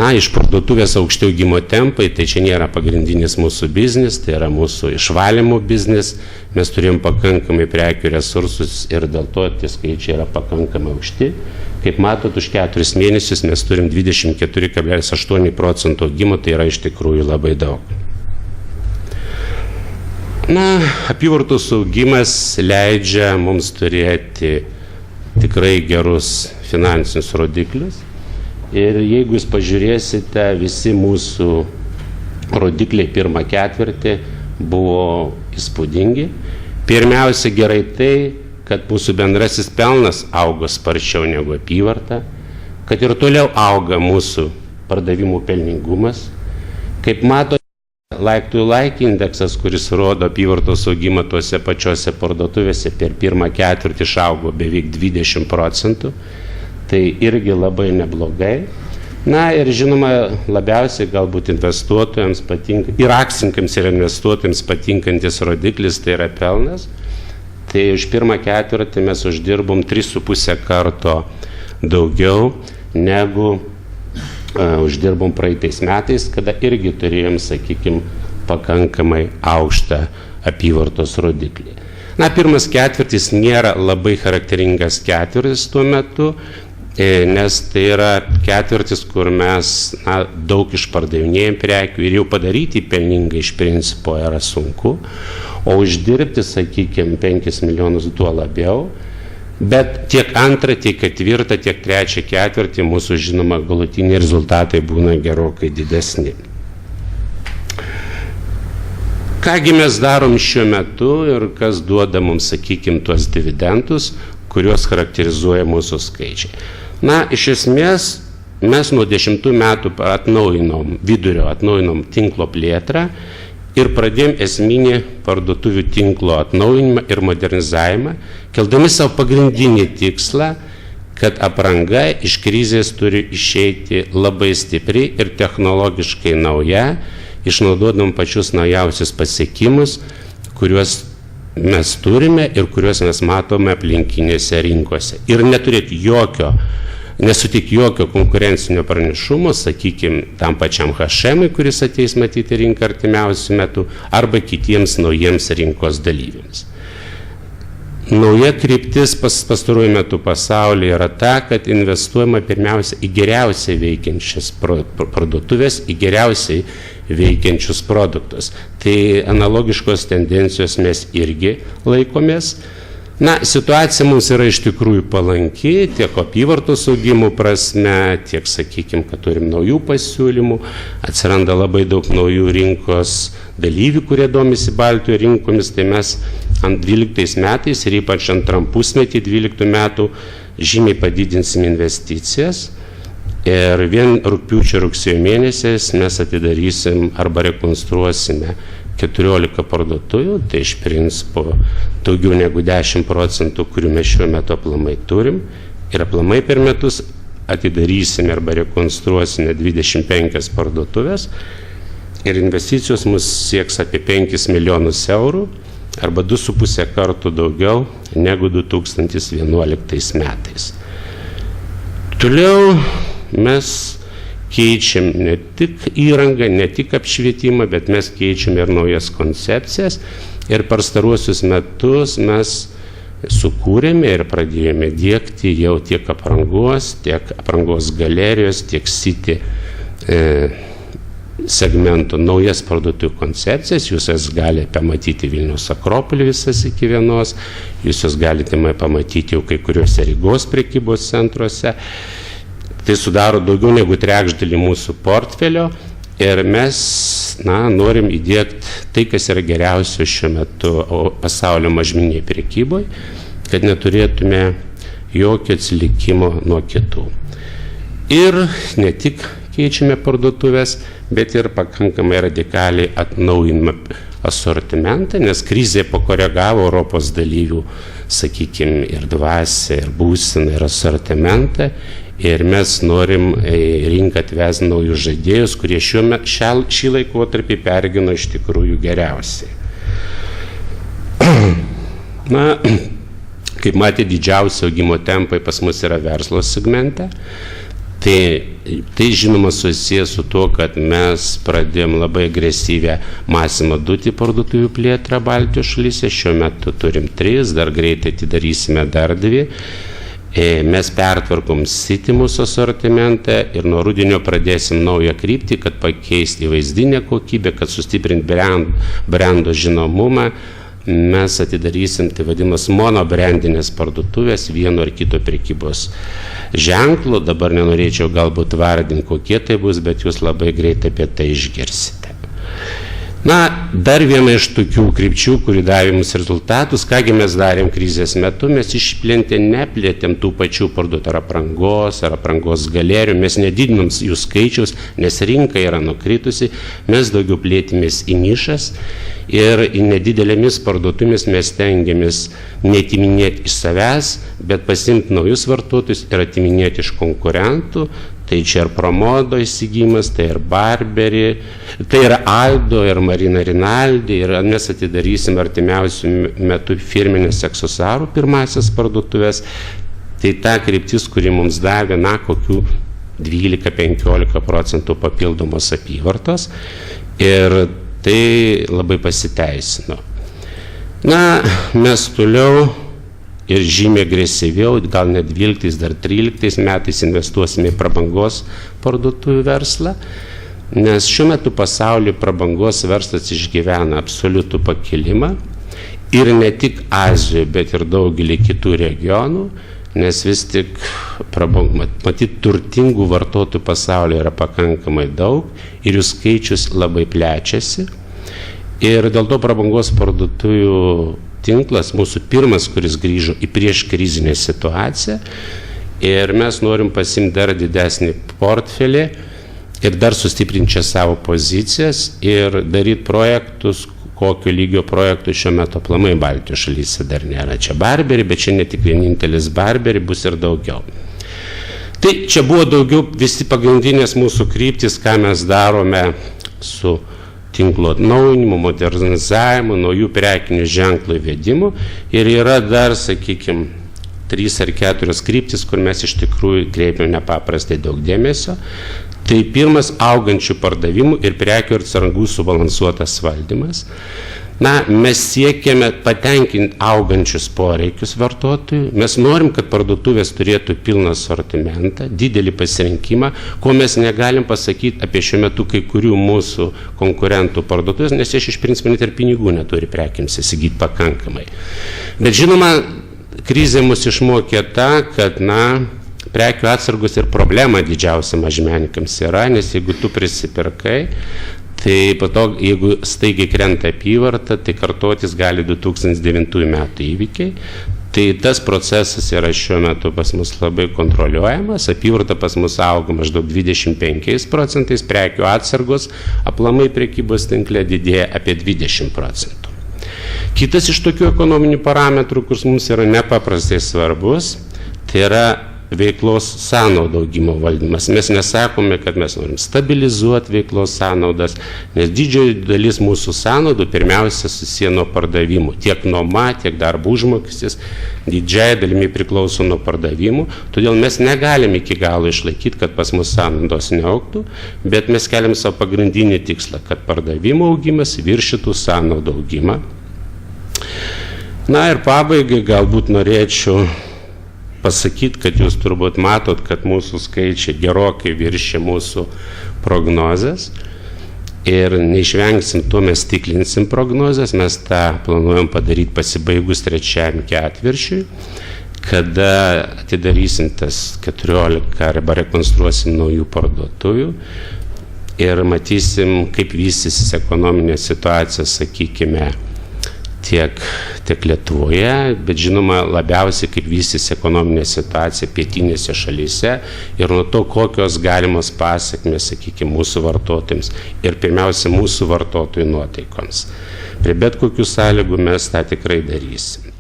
Iš parduotuvės aukšti augimo tempai, tai čia nėra pagrindinis mūsų biznis, tai yra mūsų išvalymo biznis. Mes turėjom pakankamai prekių resursus ir dėl to tie skaičiai yra pakankamai aukšti. Kaip matot, už 4 mėnesius mes turim 24,8% augimo, tai yra iš tikrųjų labai daug. Apyvartos augimas leidžia mums turėti tikrai gerus finansinius rodiklius. Ir jeigu jūs pažiūrėsite, visi mūsų rodikliai pirmą ketvirtį buvo įspūdingi. Pirmiausia, gerai tai, kad mūsų bendrasis pelnas augo sparčiau negu apyvarta, kad ir toliau auga mūsų pardavimų pelningumas. Kaip matote, like-to-like indeksas, kuris rodo apyvartos augimą tuose pačiose parduotuvėse, per pirmą ketvirtį išaugo beveik 20%. Tai irgi labai neblogai. Ir žinoma, labiausiai galbūt investuotojams patinka, ir akcininkams ir investuotojams patinkantis rodiklis, tai yra pelnas. Tai už pirmą ketvirtį mes uždirbom 3,5 karto daugiau negu uždirbom praeitais metais, kada irgi turėjom, sakykime, pakankamai aukštą apyvartos rodiklį. Pirmas ketvirtis nėra labai charakteringas ketvirtis tuo metu, nes tai yra ketvirtis, kur mes daug išpardavinėjom prekių ir jau padaryti pelningai iš principo yra sunku, o uždirbti, sakykime, 5 milijonus tuo labiau, bet tiek antrą, tiek ketvirtą, tiek trečią ketvirtį mūsų, žinoma, galutiniai rezultatai būna gerokai didesni. Kągi mes darom šiuo metu ir kas duoda mums, sakykime, tuos dividendus, kuriuos charakterizuoja mūsų skaičiai. Iš esmės, mes nuo 10 metų vidurio atnaujinom tinklo plėtrą ir pradėjom esminį parduotuvių tinklo atnaujinimą ir modernizavimą, keldami savo pagrindinį tikslą, kad apranga iš krizės turi išeiti labai stipri ir technologiškai nauja, išnaudodam pačius naujausius pasiekimus, kuriuos mes turime ir kuriuos mes matome aplinkinėse rinkose. Ir nesuteikti jokio konkurencinio pranašumo, sakykime, tam pačiam H&M, kuris ateis matyti rinką artimiausių metų, arba kitiems naujiems rinkos dalyviams. Nauja kryptis pastaruoju metu pasaulyje yra ta, kad investuojama pirmiausia į geriausiai veikiančias parduotuvės, į geriausiai veikiančius produktus. Tai analogiškos tendencijos mes irgi laikomės. Situacija mums yra iš tikrųjų palanki, tiek apyvartos augimų prasme, tiek, sakykime, kad turim naujų pasiūlymų, atsiranda labai daug naujų rinkos dalyvių, kurie domisi Baltijos rinkomis, tai mes ant 12 metais ir ypač antram pusmetį 12 metų žymiai padidinsim investicijas ir vien rugpjūčio-rugsėjo mėnesiais mes atidarysim arba rekonstruosime 14 parduotuvių, tai iš principo daugiau negu 10%, kurių mes šiuo metu aplamai turim. Ir aplamai per metus atidarysime arba rekonstruosime 25 parduotuvės. Ir investicijos mus sieks apie 5 milijonus eurų arba 2,5 kartų daugiau negu 2011 metais. Toliau mes keičiam ne tik įrangą, ne tik apšvietimą, bet mes keičiam ir naujas koncepcijas. Ir pastaruosius metus mes sukūrėme ir pradėjome diegti jau tiek aprangos galerijos, tiek City segmentų naujas parduotuvių koncepcijas. Jūs jas galite pamatyti Vilniaus Akropolį visas iki vienos, jūs jas galite pamatyti jau kai kuriuose Rygos prekybos centruose. Tai sudaro daugiau negu trečdalį mūsų portfelio ir mes norim įdiegti tai, kas yra geriausio šiuo metu pasaulio mažmeninėje prekyboje, kad neturėtume jokio atsilikimo nuo kitų. Ir ne tik keičiame parduotuvės, bet ir pakankamai radikaliai atnaujiname asortimentą, nes krizė pakoregavo Europos dalyvių, sakykime, ir dvasią, ir būseną, ir asortimentą. Ir mes norim rinką atvesti naujus žaidėjus, kurie šį laikotarpį pergino iš tikrųjų geriausiai. Kaip matė, didžiausi augimo tempai pas mus yra verslo segmente. Tai žinoma susijęs su tuo, kad mes pradėjom labai agresyvę Massimo Dutti parduotuvių plėtrą Baltijos šalyse, šiuo metu turim 3, dar greitai atidarysime dar 2. Mes pertvarkom City mūsų asortimentą ir nuo rudenio pradėsim naują kryptį, kad pakeisti įvaizdinę kokybę, kad sustiprinti brendo žinomumą. Mes atidarysim tai vadinamas monobrandinės parduotuvės vieno ar kito prekybos ženklo. Dabar nenorėčiau galbūt vardinti, kokie tai bus, bet jūs labai greitai apie tai išgirsite. Dar viena iš tokių krypčių, kuri davė mums rezultatus, kągi mes darėm krizės metu, mes neplėtėm tų pačių parduotų ar aprangos galerijų, mes nedidinom jų skaičiaus, nes rinka yra nukritusi, mes daugiau plėtimės į nišas ir į nedidelėmis parduotuvėmis mes stengiamės neatiminėti iš savęs, bet pasimti naujus vartotojus ir atiminėti iš konkurentų. Tai čia ir Promodo įsigijimas, tai ir Burberry, tai ir Aldo, ir Marina Rinaldi, ir mes atidarysim artimiausių metų firminės aksesuarų pirmasias parduotuvės. Tai ta kryptis, kuri mums davė, kokių 12-15% papildomos apyvartos ir tai labai pasiteisino. Mes toliau ir žymiai agresyviau, gal ne 12, dar 13 metais investuosime į prabangos parduotuvių verslą, nes šiuo metu pasaulyje prabangos verslas išgyvena absoliutų pakilimą ir ne tik Azijoje, bet ir daugelį kitų regionų, nes vis tik, matyt, turtingų vartotojų pasaulyje yra pakankamai daug ir jų skaičius labai plečiasi. Ir dėl to prabangos parduotuvių tinklas, mūsų pirmas, kuris grįžo į prieš krizinę situaciją ir mes norim pasimti dar didesnį portfelį ir dar sustiprinti čia savo pozicijas ir daryti projektus, kokio lygio projektų šiuo metu aplamai Baltijos šalyse dar nėra. Čia Burberry, bet čia ne tik vienintelis Burberry, bus ir daugiau. Tai čia buvo daugiau visi pagrindinės mūsų kryptis, ką mes darome su tinklo atnaujinimu, modernizavimu, naujų prekinių ženklų įvedimu ir yra dar, sakykime, 3 ar 4 kryptis, kur mes iš tikrųjų kreipiam nepaprastai daug dėmesio. Tai pirmas – augančių pardavimų ir prekių ir atsargų subalansuotas valdymas. Mes siekiame patenkinti augančius poreikius vartotojų. Mes norim, kad parduotuvės turėtų pilną asortimentą, didelį pasirinkimą, ko mes negalim pasakyti apie šiuo metu kai kurių mūsų konkurentų parduotuvės, nes jie iš principo net ir pinigų neturi prekiams įsigyti pakankamai. Bet žinoma, krizė mus išmokė tą, kad prekių atsargos ir problema didžiausia mažmenininkams yra, nes jeigu tu prisipirkai, tai po to, jeigu staigiai krenta apyvarta, tai kartotis gali 2009 metų įvykiai. Tai tas procesas yra šiuo metu pas mus labai kontroliuojamas, apyvarta pas mus auga maždaug 25%, prekių atsargos aplamai prekybos tinkle didėja apie 20%. Kitas iš tokių ekonominių parametrų, kuris mums yra nepaprastai svarbus, tai yra veiklos sąnaudų augimo valdymas. Mes nesakome, kad mes norim stabilizuoti veiklos sąnaudas, nes didžioji dalis mūsų sąnaudų pirmiausia susiję nuo pardavimų. Tiek nuoma, tiek darbo užmokestis didžiai dalimi priklauso nuo pardavimų, todėl mes negalim iki galo išlaikyti, kad pas mus sąnaudos neaugtų, bet mes keliam savo pagrindinį tikslą, kad pardavimų augimas viršytų sąnaudų augimą. Ir pabaigai galbūt norėčiau pasakyti, kad jūs turbūt matot, kad mūsų skaičiai gerokai viršė mūsų prognozes ir neišvengsim to, mes tiklinsim prognozes, mes tą planuojam padaryti pasibaigus 3 ketvirčiui, kada atidarysim tas 14 arba rekonstruosim naujų parduotuvių ir matysim, kaip vystysis ekonominė situacija, sakykime, tiek Lietuvoje, bet žinoma labiausiai kaip vystysis ekonominė situacija pietinėse šalyse ir nuo to, kokios galimos pasekmės, sakykime, mūsų vartotojams ir pirmiausia mūsų vartotojų nuotaikoms. Prie bet kokių sąlygų mes tą tikrai darysim.